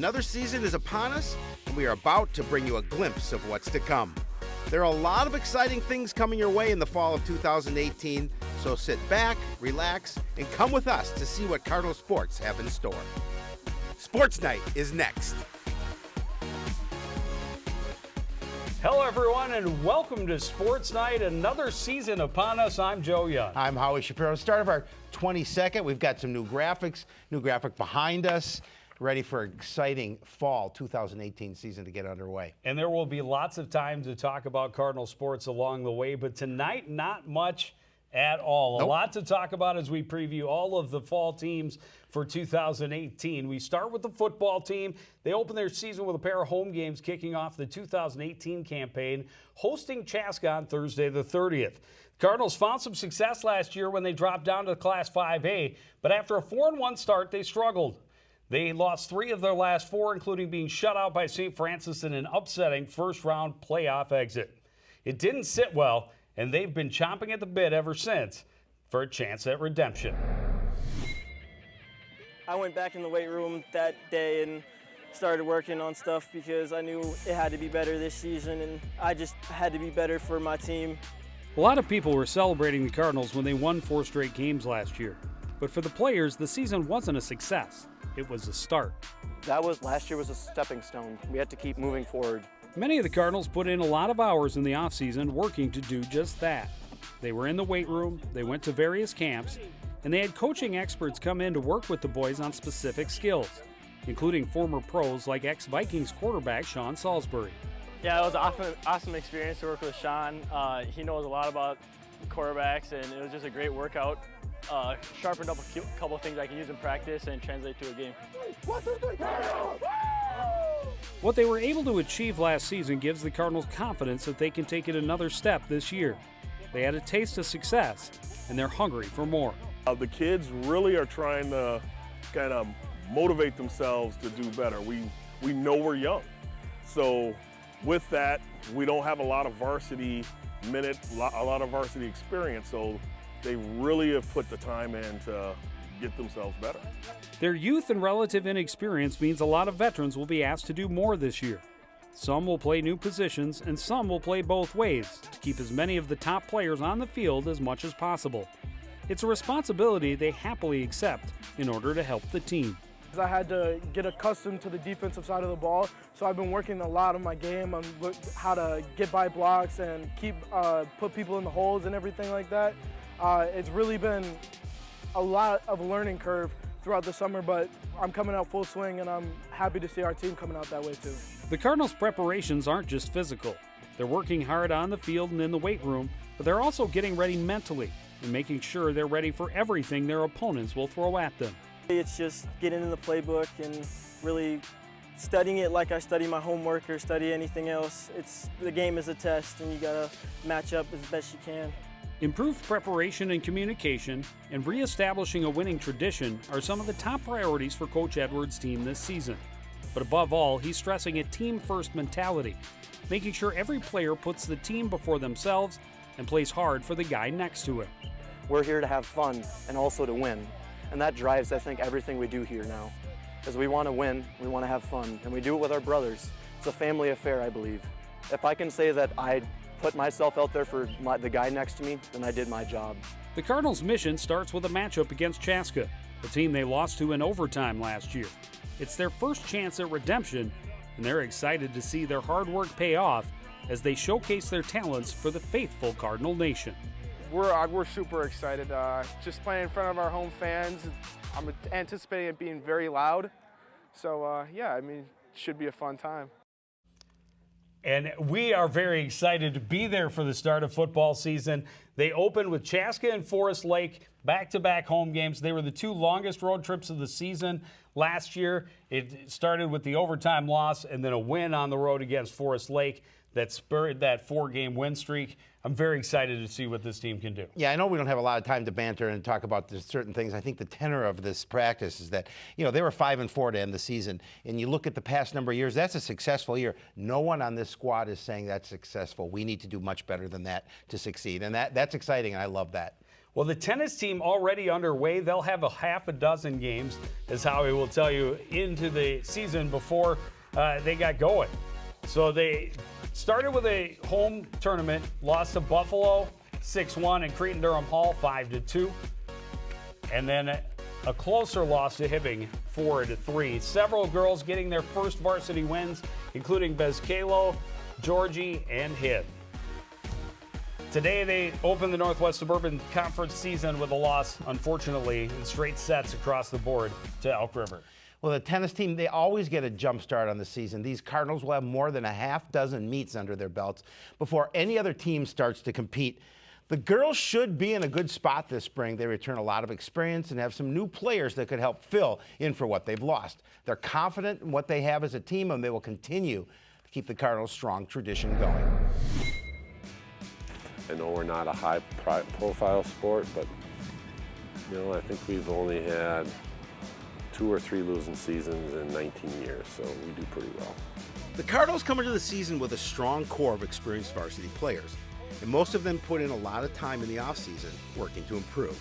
Another season is upon us, and we are about to bring you a glimpse of what's to come. There are a lot of exciting things coming your way in the fall of 2018, so sit back, relax, and come with us to see what Cardinal Sports have in store. Sports Night is next. Hello, everyone, and welcome to Sports Night. Another season upon us. I'm Joe Young. I'm Howie Shapiro. Start of our 22nd. We've got some new graphic behind us, ready for an exciting fall 2018 season to get underway. And there will be lots of time to talk about Cardinal sports along the way, but tonight, not much at all. Nope. A lot to talk about as we preview all of the fall teams for 2018. We start with the football team. They open their season with a pair of home games kicking off the 2018 campaign, hosting Chaska on Thursday the 30th. Cardinals found some success last year when they dropped down to Class 5A, but after a 4-1 start, they struggled. They lost 3 of their last 4, including being shut out by St. Francis in an upsetting first-round playoff exit. It didn't sit well, and they've been chomping at the bit ever since for a chance at redemption. I went back in the weight room that day and started working on stuff because I knew it had to be better this season, and I just had to be better for my team. A lot of people were celebrating the Cardinals when they won 4 straight games last year. But for the players, the season wasn't a success. It was a start. Last year was a stepping stone. We had to keep moving forward. Many of the Cardinals put in a lot of hours in the offseason working to do just that. They were in the weight room, they went to various camps, and they had coaching experts come in to work with the boys on specific skills, including former pros like ex-Vikings quarterback Sean Salisbury. Yeah, it was an awesome experience to work with Sean. He knows a lot about quarterbacks, and it was just a great workout. Sharpened up a couple of things I can use in practice and translate to a game. What they were able to achieve last season gives the Cardinals confidence that they can take it another step this year. They had a taste of success, and they're hungry for more. The kids really are trying to kind of motivate themselves to do better. We know we're young. So with that, we don't have a lot of varsity minutes, a lot of varsity experience. So they really have put the time in to get themselves better. Their youth and relative inexperience means a lot of veterans will be asked to do more this year. Some will play new positions, and some will play both ways to keep as many of the top players on the field as much as possible. It's a responsibility they happily accept in order to help the team. I had to get accustomed to the defensive side of the ball, so I've been working a lot on my game on how to get by blocks and put people in the holes and everything like that. It's really been a lot of a learning curve throughout the summer, but I'm coming out full swing, and I'm happy to see our team coming out that way too. The Cardinals' preparations aren't just physical. They're working hard on the field and in the weight room, but they're also getting ready mentally and making sure they're ready for everything their opponents will throw at them. It's just getting in the playbook and really studying it like I study my homework or study anything else. The game is a test, and you gotta match up as best you can. Improved preparation and communication and reestablishing a winning tradition are some of the top priorities for Coach Edwards' team this season. But above all, he's stressing a team-first mentality, making sure every player puts the team before themselves and plays hard for the guy next to him. We're here to have fun and also to win. And that drives, I think, everything we do here now. Because we want to win, we want to have fun, and we do it with our brothers. It's a family affair, I believe. If I can say that I put myself out there for the guy next to me, then I did my job. The Cardinals' mission starts with a matchup against Chaska, a team they lost to in overtime last year. It's their first chance at redemption, and they're excited to see their hard work pay off as they showcase their talents for the faithful Cardinal Nation. We're super excited. Just playing in front of our home fans. I'm anticipating it being very loud. So yeah, I mean, it should be a fun time. And we are very excited to be there for the start of football season. They opened with Chaska and Forest Lake, back-to-back home games. They were the 2 longest road trips of the season last year. It started with the overtime loss and then a win on the road against Forest Lake that spurred that 4-game win streak. I'm very excited to see what this team can do. Yeah, I know we don't have a lot of time to banter and talk about certain things. I think the tenor of this practice is that, they were 5-4 to end the season. And you look at the past number of years, that's a successful year. No one on this squad is saying that's successful. We need to do much better than that to succeed. And that's exciting, and I love that. Well, the tennis team already underway. They'll have a half a dozen games, as Howie will tell you, into the season before they got going. So they started with a home tournament, lost to Buffalo 6-1 and Cretin-Durham Hall 5-2. And then a closer loss to Hibbing 4-3. Several girls getting their first varsity wins, including Bezcalo, Georgie, and Hibb. Today, they opened the Northwest Suburban Conference season with a loss, unfortunately, in straight sets across the board to Elk River. Well, the tennis team, they always get a jump start on the season. These Cardinals will have more than a half dozen meets under their belts before any other team starts to compete. The girls should be in a good spot this spring. They return a lot of experience and have some new players that could help fill in for what they've lost. They're confident in what they have as a team, and they will continue to keep the Cardinals' strong tradition going. I know we're not a high-profile sport, but I think we've only had 2 or 3 losing seasons in 19 years, so we do pretty well. The Cardinals come into the season with a strong core of experienced varsity players, and most of them put in a lot of time in the offseason working to improve.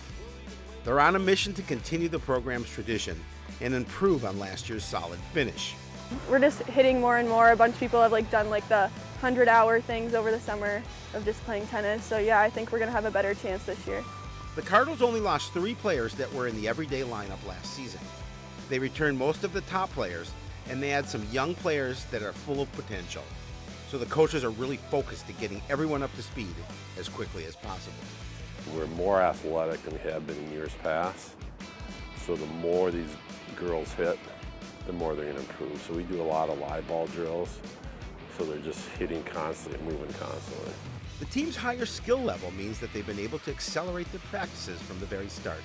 They're on a mission to continue the program's tradition and improve on last year's solid finish. We're just hitting more and more. A bunch of people have done the 100-hour things over the summer of just playing tennis. So yeah, I think we're going to have a better chance this year. The Cardinals only lost 3 players that were in the everyday lineup last season. They returned most of the top players, and they had some young players that are full of potential. So the coaches are really focused on getting everyone up to speed as quickly as possible. We're more athletic than we have been in years past, so the more these girls hit, the more they're going to improve. So we do a lot of live ball drills, so they're just hitting constantly and moving constantly. The team's higher skill level means that they've been able to accelerate their practices from the very start.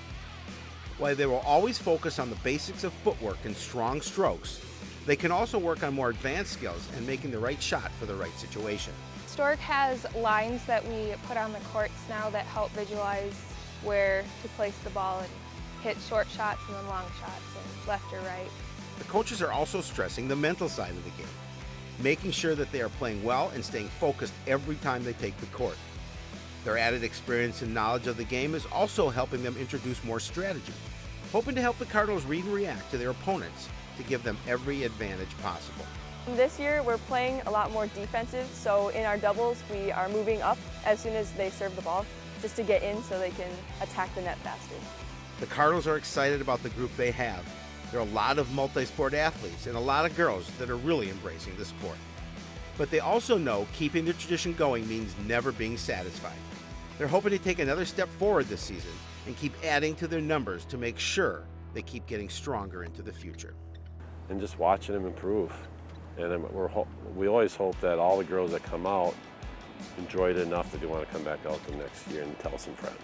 While they will always focus on the basics of footwork and strong strokes, they can also work on more advanced skills and making the right shot for the right situation. Stork has lines that we put on the courts now that help visualize where to place the ball and hit short shots and then long shots and left or right. The coaches are also stressing the mental side of the game, making sure that they are playing well and staying focused every time they take the court. Their added experience and knowledge of the game is also helping them introduce more strategy, hoping to help the Cardinals read and react to their opponents to give them every advantage possible. This year we're playing a lot more defensive, so in our doubles we are moving up as soon as they serve the ball just to get in so they can attack the net faster. The Cardinals are excited about the group they have. There are a lot of multi-sport athletes and a lot of girls that are really embracing the sport. But they also know keeping the tradition going means never being satisfied. They're hoping to take another step forward this season and keep adding to their numbers to make sure they keep getting stronger into the future. And just watching them improve. And we always hope that all the girls that come out enjoy it enough that they want to come back out the next year and tell some friends.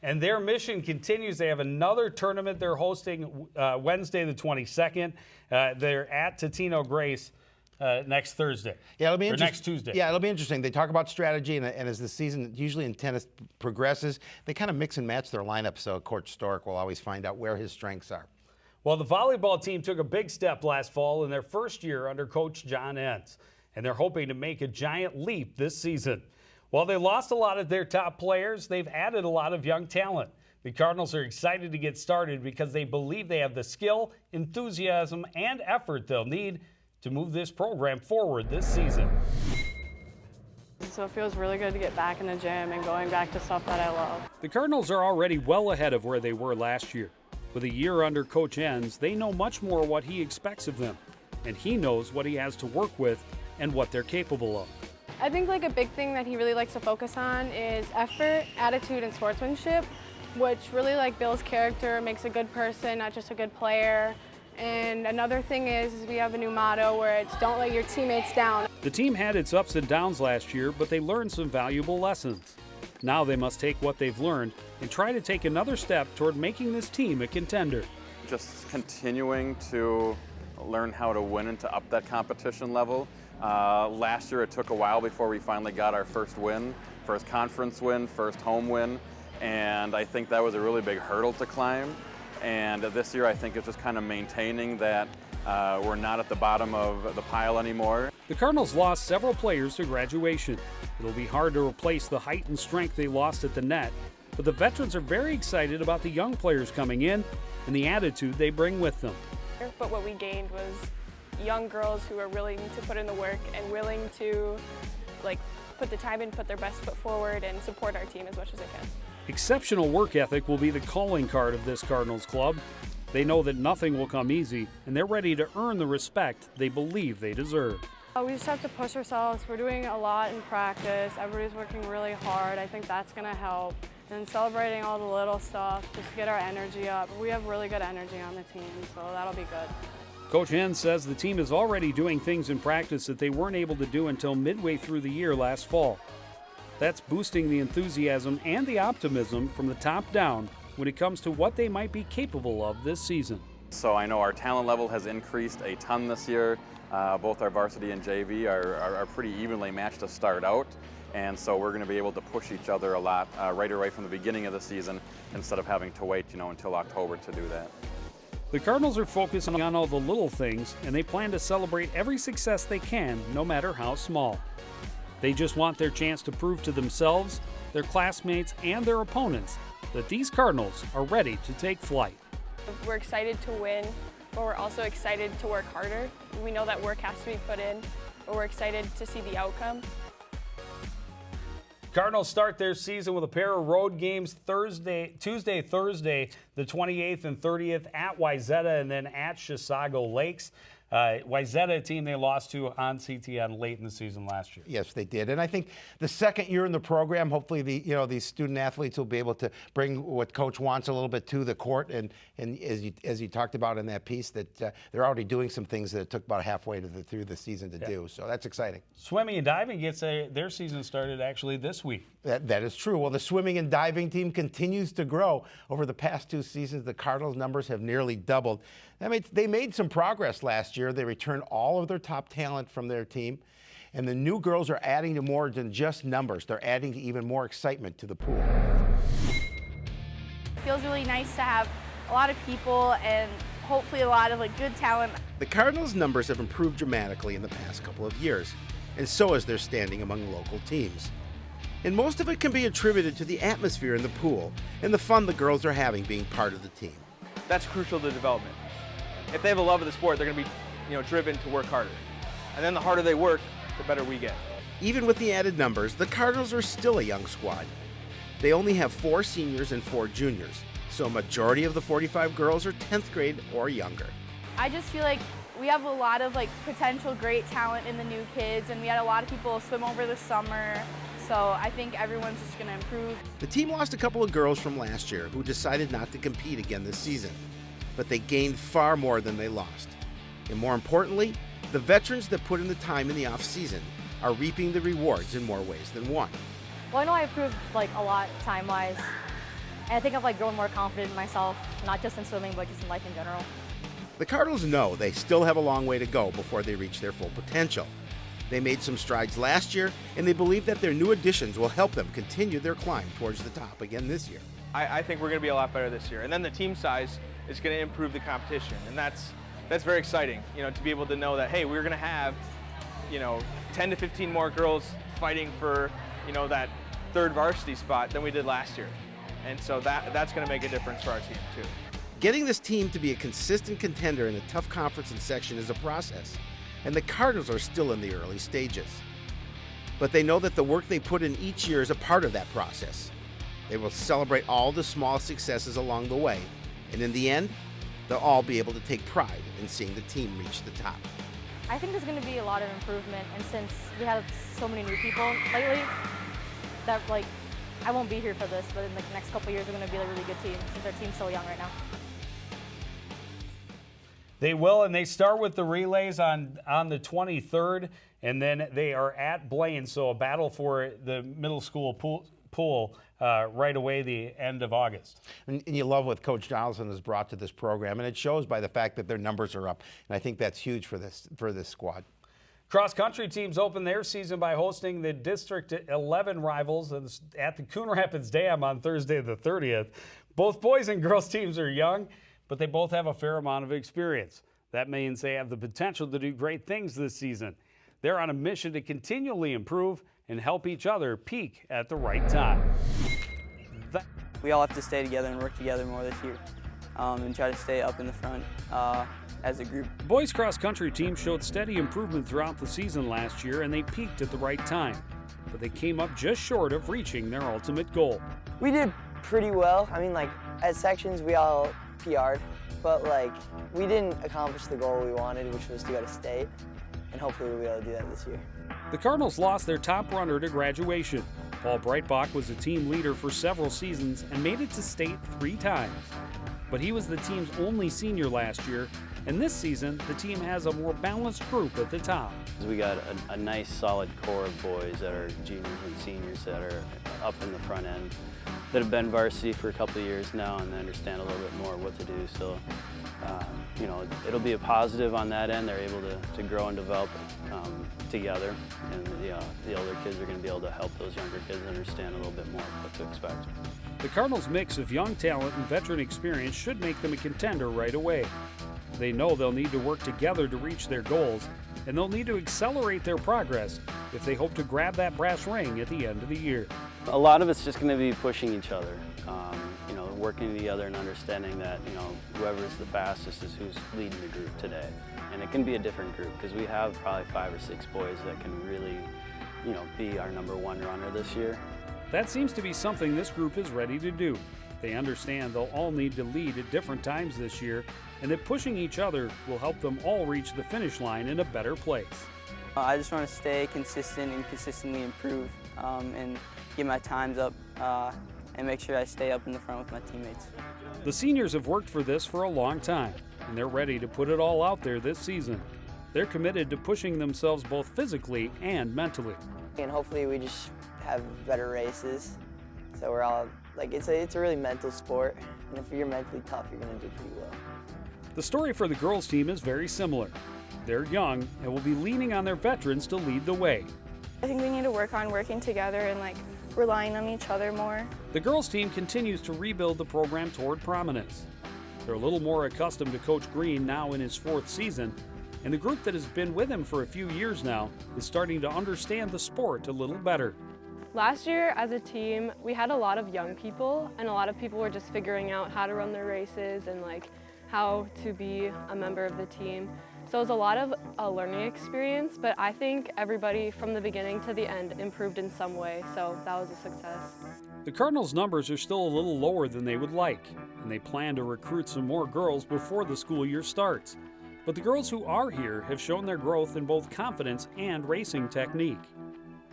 And their mission continues. They have another tournament they're hosting Wednesday the 22nd. They're at Totino Grace next Thursday. Yeah, it'll be interesting. Next Tuesday. Yeah, it'll be interesting. They talk about strategy, and as the season usually in tennis progresses, they kind of mix and match their lineup, so Coach Stork will always find out where his strengths are. Well, the volleyball team took a big step last fall in their first year under Coach John Entz, and they're hoping to make a giant leap this season. While they lost a lot of their top players, they've added a lot of young talent. The Cardinals are excited to get started because they believe they have the skill, enthusiasm, and effort they'll need to move this program forward this season. So it feels really good to get back in the gym and going back to stuff that I love. The Cardinals are already well ahead of where they were last year. With a year under Coach Entz, they know much more what he expects of them, and he knows what he has to work with and what they're capable of. I think a big thing that he really likes to focus on is effort, attitude, and sportsmanship, which really builds character, makes a good person, not just a good player. And another thing is we have a new motto where it's don't let your teammates down. The team had its ups and downs last year, but they learned some valuable lessons. Now they must take what they've learned and try to take another step toward making this team a contender. Just continuing to learn how to win and to up that competition level. Last year it took a while before we finally got our first win, first conference win, first home win, and I think that was a really big hurdle to climb. And this year I think it's just kind of maintaining that we're not at the bottom of the pile anymore. The Cardinals lost several players to graduation. It'll be hard to replace the height and strength they lost at the net, but the veterans are very excited about the young players coming in and the attitude they bring with them. But what we gained was young girls who are willing to put in the work and willing to put the time in, put their best foot forward, and support our team as much as they can. Exceptional work ethic will be the calling card of this Cardinals club. They know that nothing will come easy, and they're ready to earn the respect they believe they deserve. We just have to push ourselves. We're doing a lot in practice. Everybody's working really hard. I think that's going to help. And celebrating all the little stuff just to get our energy up. We have really good energy on the team, so that'll be good. Coach Henn says the team is already doing things in practice that they weren't able to do until midway through the year last fall. That's boosting the enthusiasm and the optimism from the top down when it comes to what they might be capable of this season. So I know our talent level has increased a ton this year. Both our varsity and JV are pretty evenly matched to start out. And so we're going to be able to push each other a lot right away from the beginning of the season instead of having to wait, until October to do that. The Cardinals are focusing on all the little things, and they plan to celebrate every success they can, no matter how small. They just want their chance to prove to themselves, their classmates, and their opponents that these Cardinals are ready to take flight. We're excited to win, but we're also excited to work harder. We know that work has to be put in, but we're excited to see the outcome. Cardinals start their season with a pair of road games Tuesday, Thursday, the 28th and 30th at Wayzata and then at Chisago Lakes. Wayzata, a team they lost to on CTN late in the season last year. Yes, they did. And I think the second year in the program, hopefully these student athletes will be able to bring what coach wants a little bit to the court. And as you talked about in that piece, that they're already doing some things that it took about halfway through the season to do. So that's exciting. Swimming and diving gets their season started actually this week. That is true. Well, the swimming and diving team continues to grow. Over the past 2 seasons, the Cardinals' numbers have nearly doubled. They made some progress last year. They returned all of their top talent from their team. And the new girls are adding to more than just numbers. They're adding to even more excitement to the pool. It feels really nice to have a lot of people and hopefully a lot of good talent. The Cardinals' numbers have improved dramatically in the past couple of years, and so has their standing among local teams. And most of it can be attributed to the atmosphere in the pool and the fun the girls are having being part of the team. That's crucial to development. If they have a love of the sport, they're going to be driven to work harder. And then the harder they work, the better we get. Even with the added numbers, the Cardinals are still a young squad. They only have 4 seniors and 4 juniors, so a majority of the 45 girls are 10th grade or younger. I just feel like we have a lot of potential great talent in the new kids, and we had a lot of people swim over the summer. So I think everyone's just going to improve. The team lost a couple of girls from last year who decided not to compete again this season, but they gained far more than they lost. And more importantly, the veterans that put in the time in the off-season are reaping the rewards in more ways than one. Well, I know I improved a lot time-wise, and I think I've grown more confident in myself, not just in swimming, but just in life in general. The Cardinals know they still have a long way to go before they reach their full potential. They made some strides last year, and they believe that their new additions will help them continue their climb towards the top again this year. I think we're going to be a lot better this year. And then the team size is going to improve the competition. And that's very exciting, to be able to know that, hey, we're going to have, 10 to 15 more girls fighting for, that third varsity spot than we did last year. And so that's going to make a difference for our team, too. Getting this team to be a consistent contender in a tough conference and section is a process, and the Cardinals are still in the early stages. But they know that the work they put in each year is a part of that process. They will celebrate all the small successes along the way, and in the end, they'll all be able to take pride in seeing the team reach the top. I think there's going to be a lot of improvement, and since we have so many new people lately, that I won't be here for this, but in the next couple of years, we're going to be a really good team since our team's so young right now. They will, and they start with the relays on the 23rd, and then they are at Blaine, so a battle for the middle school pool right away the end of August. And you love what Coach Donaldson has brought to this program, and it shows by the fact that their numbers are up, and I think that's huge for this squad. Cross-country teams open their season by hosting the District 11 rivals at the Coon Rapids Dam on Thursday the 30th. Both boys and girls teams are young, but they both have a fair amount of experience. That means they have the potential to do great things this season. They're on a mission to continually improve and help each other peak at the right time. We all have to stay together and work together more this year and try to stay up in the front as a group. The boys cross country team showed steady improvement throughout the season last year, and they peaked at the right time. But they came up just short of reaching their ultimate goal. We did pretty well. I mean, like, at sections we all PR'd, but like, we didn't accomplish the goal we wanted, which was to go to state, and hopefully we'll be able to do that this year. The Cardinals lost their top runner to graduation. Paul Breitbach was a team leader for several seasons and made it to state 3 times. But he was the team's only senior last year, and this season the team has a more balanced group at the top. We got a nice solid core of boys that are juniors and seniors that are up in the front end that have been varsity for a couple of years now and understand a little bit more what to do. So, you know, it'll be a positive on that end. They're able to grow and develop together, and the older kids are going to be able to help those younger kids understand a little bit more what to expect. The Cardinals' mix of young talent and veteran experience should make them a contender right away. They know they'll need to work together to reach their goals, and they'll need to accelerate their progress if they hope to grab that brass ring at the end of the year. A lot of it's just going to be pushing each other, you know, working together and understanding that, you know, whoever's the fastest is who's leading the group today. And it can be a different group because we have probably 5 or 6 boys that can really, you know, be our #1 runner this year. That seems to be something this group is ready to do. They understand they'll all need to lead at different times this year, and that pushing each other will help them all reach the finish line in a better place. I just want to stay consistent and consistently improve and get my times up and make sure I stay up in the front with my teammates. The seniors have worked for this for a long time, and they're ready to put it all out there this season. They're committed to pushing themselves both physically and mentally. And hopefully we just have better races, so we're all, like, it's a really mental sport, and if you're mentally tough, you're going to do pretty well. The story for the girls team is very similar. They're young and will be leaning on their veterans to lead the way. I think we need to work on working together and like relying on each other more. The girls team continues to rebuild the program toward prominence. They're a little more accustomed to Coach Green now in his 4th season, and the group that has been with him for a few years now is starting to understand the sport a little better. Last year as a team, we had a lot of young people, and a lot of people were just figuring out how to run their races and like how to be a member of the team. So it was a lot of a learning experience, but I think everybody from the beginning to the end improved in some way, so that was a success. The Cardinals' numbers are still a little lower than they would like, and they plan to recruit some more girls before the school year starts. But the girls who are here have shown their growth in both confidence and racing technique.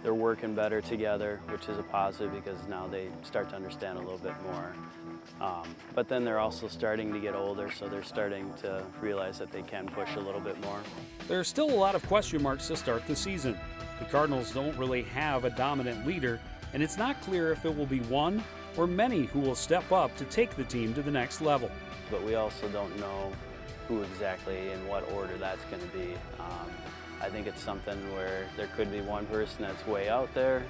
They're working better together, which is a positive because now they start to understand a little bit more. But then they're also starting to get older, so they're starting to realize that they can push a little bit more. There are still a lot of question marks to start the season. The Cardinals don't really have a dominant leader, and it's not clear if it will be one or many who will step up to take the team to the next level. But we also don't know who exactly in what order that's going to be. I think it's something where there could be one person that's way out there,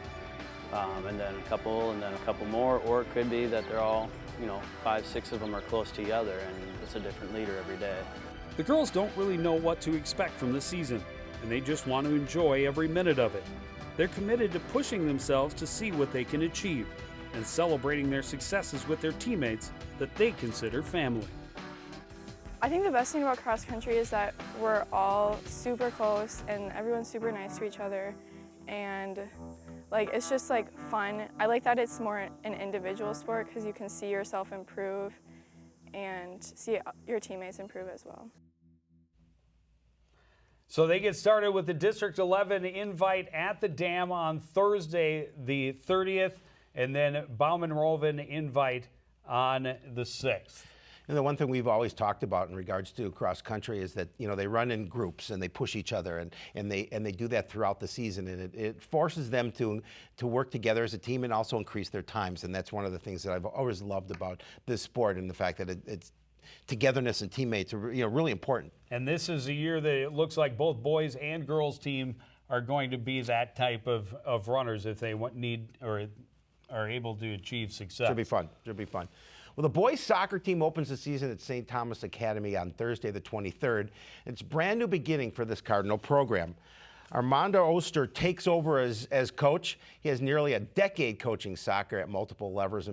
and then a couple more, or it could be that they're all, you know, 5, 6 of them are close together and it's a different leader every day. The girls don't really know what to expect from the season, and they just want to enjoy every minute of it. They're committed to pushing themselves to see what they can achieve and celebrating their successes with their teammates that they consider family. I think the best thing about cross country is that we're all super close and everyone's super nice to each other, and like it's just like fun. I like that it's more an individual sport because you can see yourself improve and see your teammates improve as well. So they get started with the District 11 invite at the Dam on Thursday the 30th, and then Bauman-Roven invite on the 6th. And the one thing we've always talked about in regards to cross country is that, you know, they run in groups and they push each other, and they do that throughout the season, and it forces them to work together as a team and also increase their times. And that's one of the things that I've always loved about this sport, and the fact that it's togetherness and teammates are, you know, really important. And this is a year that it looks like both boys and girls team are going to be that type of runners if they need or are able to achieve success. Should be fun. Should be fun. Well, the boys soccer team opens the season at St. Thomas Academy on Thursday the 23rd. It's a brand new beginning for this Cardinal program. Armando Oster takes over as coach. He has nearly a decade coaching soccer at multiple levels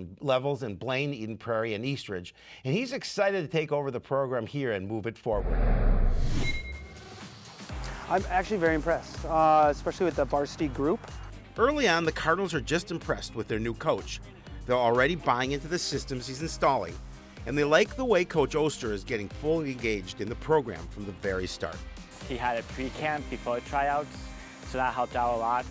in Blaine, Eden Prairie, and Eastridge. And he's excited to take over the program here and move it forward. I'm actually very impressed, especially with the varsity group. Early on, the Cardinals are just impressed with their new coach. They're already buying into the systems he's installing, and they like the way Coach Oster is getting fully engaged in the program from the very start. He had a pre-camp before tryouts, so that helped out a lot,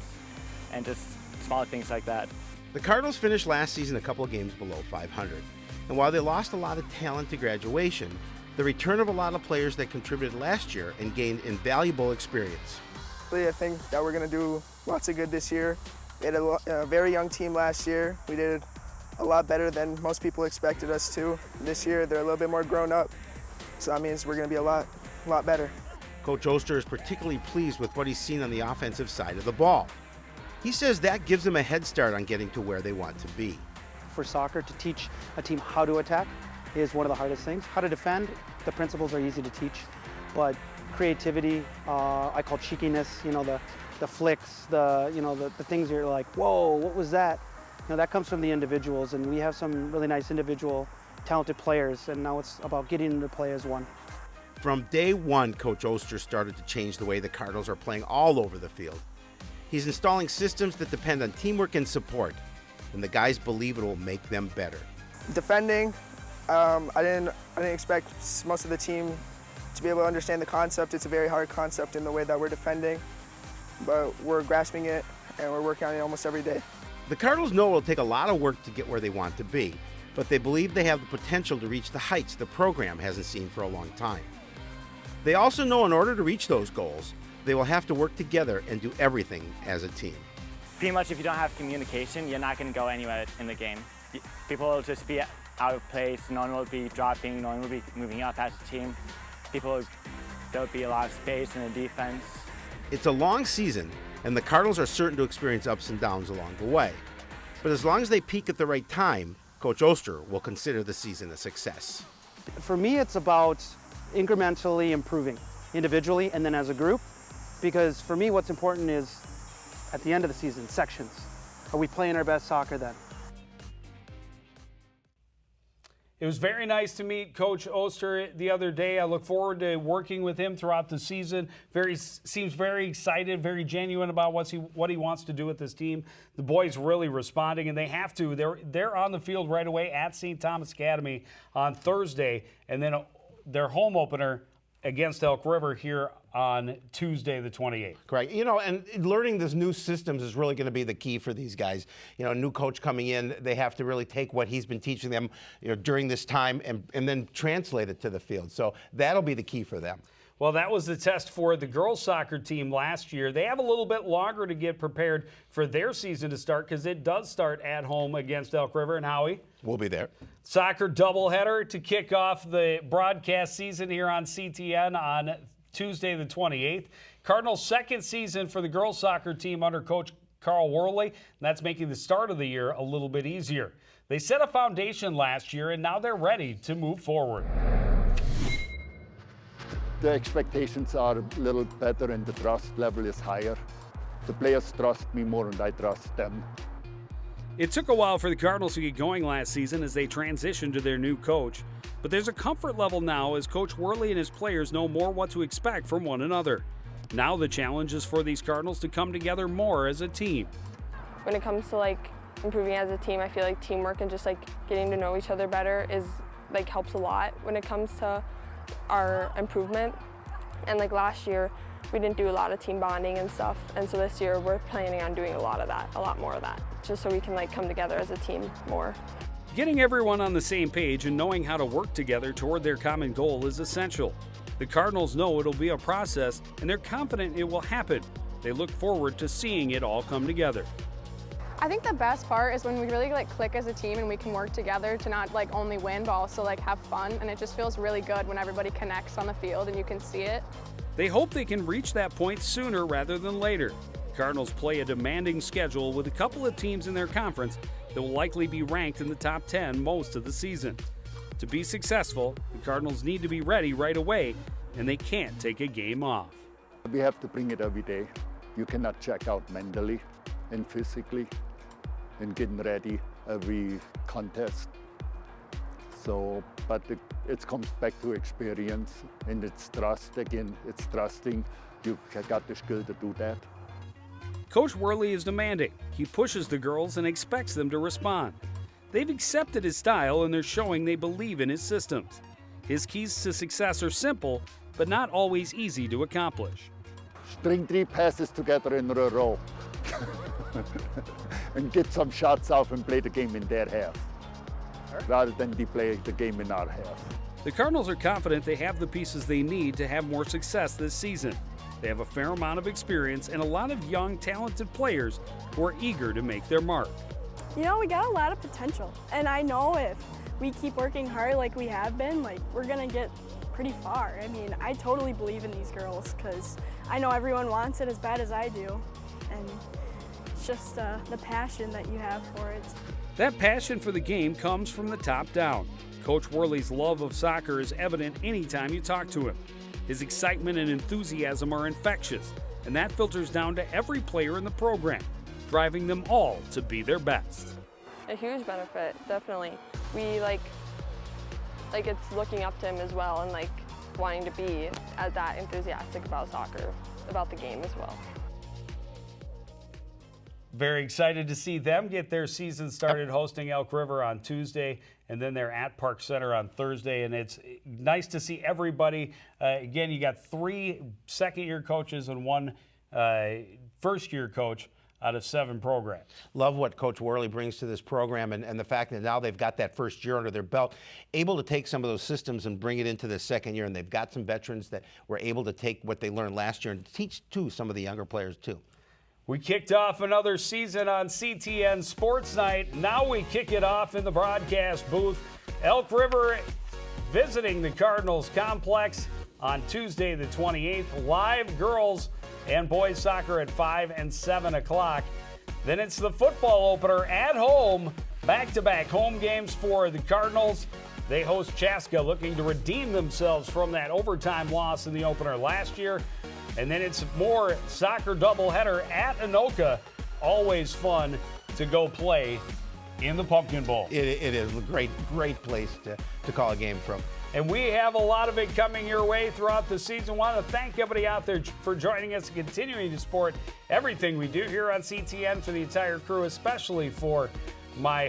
and just small things like that. The Cardinals finished last season a couple of games below 500, and while they lost a lot of talent to graduation, the return of a lot of players that contributed last year and gained invaluable experience. I think that we're going to do lots of good this year. We had a very young team last year. We did a lot better than most people expected us to. This year, they're a little bit more grown up, so that means we're going to be a lot better. Coach Oster is particularly pleased with what he's seen on the offensive side of the ball. He says that gives them a head start on getting to where they want to be. For soccer, to teach a team how to attack is one of the hardest things. How to defend, the principles are easy to teach, but creativity, I call cheekiness, the flicks, the things you're like, whoa, what was that? That comes from the individuals, and we have some really nice individual talented players, and now it's about getting them to play as one. From day one, Coach Oster started to change the way the Cardinals are playing all over the field. He's installing systems that depend on teamwork and support, and the guys believe it will make them better. Defending, I didn't expect most of the team to be able to understand the concept. It's a very hard concept in the way that we're defending, but we're grasping it and we're working on it almost every day. The Cardinals know it'll take a lot of work to get where they want to be, but they believe they have the potential to reach the heights the program hasn't seen for a long time. They also know in order to reach those goals, they will have to work together and do everything as a team. Pretty much if you don't have communication, you're not going to go anywhere in the game. People will just be out of place, no one will be dropping, no one will be moving up as a team. There'll be a lot of space in the defense. It's a long season, and the Cardinals are certain to experience ups and downs along the way. But as long as they peak at the right time, Coach Oster will consider the season a success. For me, it's about incrementally improving individually and then as a group, because for me what's important is at the end of the season, sections. Are we playing our best soccer then? It was very nice to meet Coach Oster the other day. I look forward to working with him throughout the season. Seems very excited, very genuine about what he wants to do with this team. The boys really responding, and they have to. They're on the field right away at St. Thomas Academy on Thursday, and then their home opener against Elk River here on Tuesday the 28th. Correct. And learning this new systems is really going to be the key for these guys. A new coach coming in, they have to really take what he's been teaching them during this time and then translate it to the field. So that'll be the key for them. Well, that was the test for the girls soccer team last year. They have a little bit longer to get prepared for their season to start because it does start at home against Elk River. And Howie? We'll be there. Soccer doubleheader to kick off the broadcast season here on CTN on Tuesday the 28th. Cardinals' second season for the girls soccer team under Coach Carl Worley, and that's making the start of the year a little bit easier. They set a foundation last year, and now they're ready to move forward. The expectations are a little better and the trust level is higher. The players trust me more and I trust them. It took a while for the Cardinals to get going last season as they transitioned to their new coach. But there's a comfort level now as Coach Worley and his players know more what to expect from one another. Now the challenge is for these Cardinals to come together more as a team. When it comes to improving as a team, I feel like teamwork and just getting to know each other better is helps a lot when it comes to our improvement. And last year, we didn't do a lot of team bonding and stuff. And so this year, we're planning on doing a lot more of that, just so we can come together as a team more. Getting everyone on the same page and knowing how to work together toward their common goal is essential. The Cardinals know it'll be a process, and they're confident it will happen. They look forward to seeing it all come together. I think the best part is when we really click as a team and we can work together to not only win but also have fun, and it just feels really good when everybody connects on the field and you can see it. They hope they can reach that point sooner rather than later. Cardinals play a demanding schedule with a couple of teams in their conference that will likely be ranked in the top 10 most of the season. To be successful, the Cardinals need to be ready right away, and they can't take a game off. We have to bring it every day. You cannot check out mentally and physically and getting ready every contest. So, but it comes back to experience and it's trust again. It's trusting you got the skill to do that. Coach Worley is demanding. He pushes the girls and expects them to respond. They've accepted his style and they're showing they believe in his systems. His keys to success are simple, but not always easy to accomplish. String 3 passes together in a row and get some shots off and play the game in their half rather than they play the game in our half. The Cardinals are confident they have the pieces they need to have more success this season. They have a fair amount of experience and a lot of young, talented players who are eager to make their mark. You know, we got a lot of potential, and I know if we keep working hard like we have been, like, we're gonna get pretty far. I mean, I totally believe in these girls because I know everyone wants it as bad as I do, and it's just the passion that you have for it. That passion for the game comes from the top down. Coach Worley's love of soccer is evident anytime you talk to him. His excitement and enthusiasm are infectious, and that filters down to every player in the program, driving them all to be their best. A huge benefit, definitely. We like it's looking up to him as well and like wanting to be that enthusiastic about soccer, about the game as well. Very excited to see them get their season started hosting Elk River on Tuesday, and then they're at Park Center on Thursday, and it's nice to see everybody. Again, you got 3 second-year coaches and 1 first-year coach out of 7 programs. Love what Coach Worley brings to this program and the fact that now they've got that first year under their belt, able to take some of those systems and bring it into the second year, and they've got some veterans that were able to take what they learned last year and teach to some of the younger players too. We kicked off another season on CTN Sports Night. Now we kick it off in the broadcast booth. Elk River visiting the Cardinals complex on Tuesday the 28th. Live girls and boys soccer at 5 and 7 o'clock. Then it's the football opener at home. Back-to-back home games for the Cardinals. They host Chaska, looking to redeem themselves from that overtime loss in the opener last year. And then it's more soccer doubleheader at Anoka. Always fun to go play in the Pumpkin Bowl. It is a great place to call a game from. And we have a lot of it coming your way throughout the season. Want to thank everybody out there for joining us and continuing to support everything we do here on CTN. For the entire crew, especially for my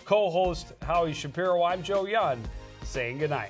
co-host, Howie Shapiro, I'm Joe Young, saying goodnight.